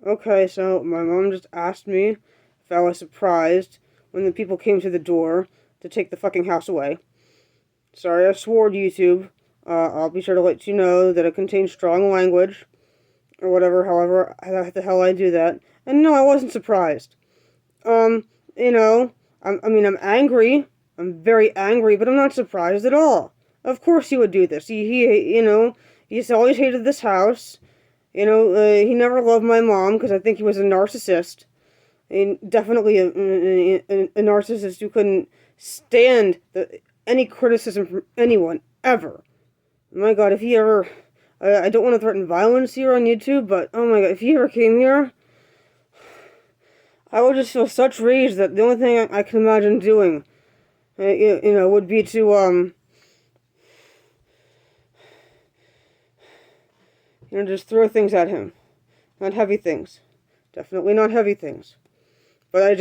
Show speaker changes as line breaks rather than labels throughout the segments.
Okay, so my mom just asked me if I was surprised when the people came to the door to take the fucking house away. Sorry, I swore to YouTube. I'll be sure to let you know that it contains strong language, or whatever, however the hell I do that. And no, I wasn't surprised. Um, you know, I'm angry. I'm very angry, but I'm not surprised at all. Of course he would do this. He's always hated this house. He never loved my mom because I think he was a narcissist. And definitely a narcissist who couldn't stand any criticism from anyone, ever. My god, if he ever... I don't want to threaten violence here on YouTube, but oh my god, if he ever came here, I would just feel such rage that the only thing I can imagine doing, would be to, just throw things at him. Not heavy things. Definitely not heavy things. But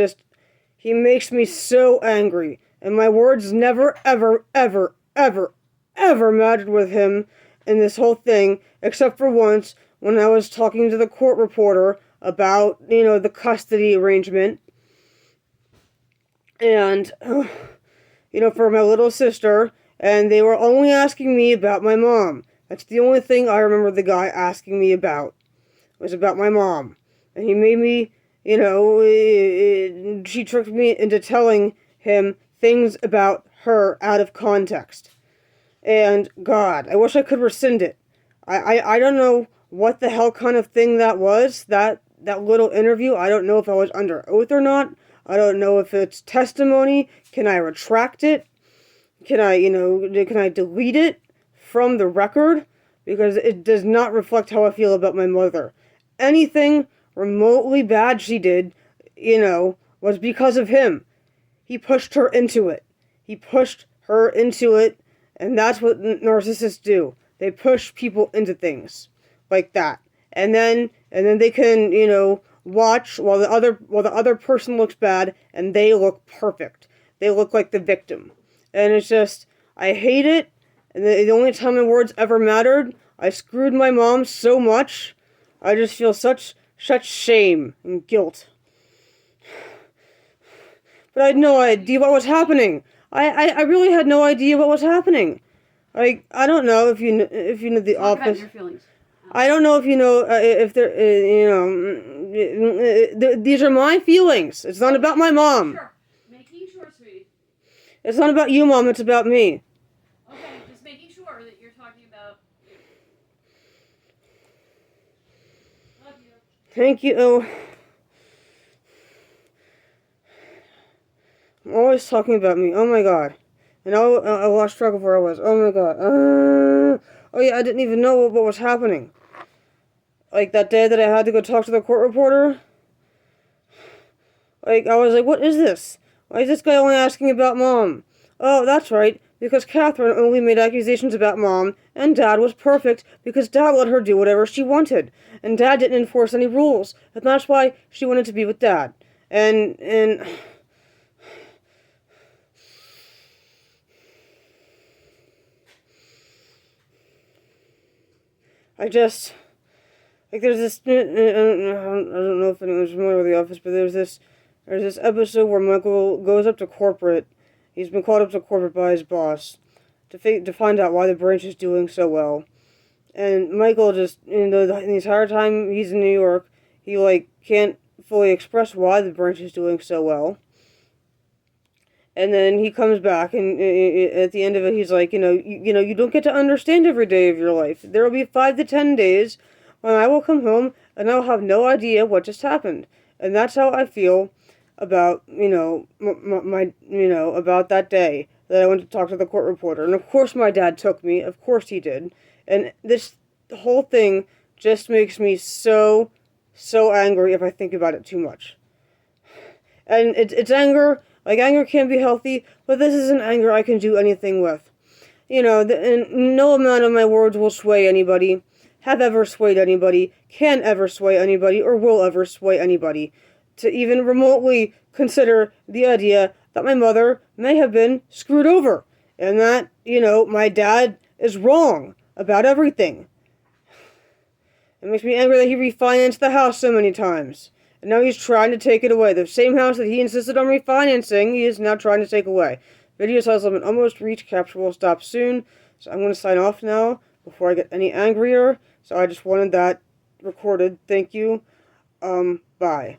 he makes me so angry, and my words never, ever, ever, ever, ever mattered with him in this whole thing, except for once when I was talking to the court reporter about, the custody arrangement, and, for my little sister, and they were only asking me about my mom. That's the only thing I remember the guy asking me about, was about my mom. And he made me, she tricked me into telling him things about her out of context. And, God, I wish I could rescind it. I don't know what the hell kind of thing that was, that little interview. I don't know if I was under oath or not. I don't know if it's testimony. Can I retract it? Can I delete it from the record? Because it does not reflect how I feel about my mother. Anything remotely bad she did, was because of him. He pushed her into it. He pushed her into it, and that's what narcissists do. They push people into things like that. And then they can, watch while the other person looks bad and they look perfect. They look like the victim. And it's just, I hate it. And the only time my words ever mattered, I screwed my mom so much. I just feel such shame and guilt. But I had no idea what was happening. I really had no idea what was happening. Like, I don't know if you know The
Talk
Office.
about your feelings.
I don't know if you know if they're these are my feelings. It's not about my mom.
Sure. Making sure, sweetie.
It's not about you, Mom. It's about me.
Okay, just making sure that you're talking about you. Love you.
Thank you. I'm always talking about me. Oh my god. And I lost track of where I was. Oh my god. Oh yeah, I didn't even know what was happening. Like that day that I had to go talk to the court reporter. Like, I was like, what is this? Why is this guy only asking about Mom? Oh, that's right, because Catherine only made accusations about Mom, and Dad was perfect because Dad let her do whatever she wanted, and Dad didn't enforce any rules, and that's why she wanted to be with Dad. And I just, like, there's this, I don't know if anyone's familiar with The Office, but there's this episode where Michael goes up to corporate. He's been called up to corporate by his boss to find out why the branch is doing so well. And Michael just, the entire time he's in New York, he, like, can't fully express why the branch is doing so well. And then he comes back, and at the end of it, he's like, you don't get to understand every day of your life. There will be 5 to 10 days when I will come home, and I'll have no idea what just happened. And that's how I feel about, about that day that I went to talk to the court reporter. And of course my dad took me. Of course he did. And this whole thing just makes me so angry if I think about it too much. And it's anger. Like, anger can be healthy, but this isn't anger I can do anything with. And no amount of my words will sway anybody, have ever swayed anybody, can ever sway anybody, or will ever sway anybody to even remotely consider the idea that my mother may have been screwed over, and that, my dad is wrong about everything. It makes me angry that he refinanced the house so many times. And now he's trying to take it away. The same house that he insisted on refinancing, he is now trying to take away. Video size limit almost reached. Capture will stop soon. So I'm going to sign off now before I get any angrier. So I just wanted that recorded. Thank you. Bye.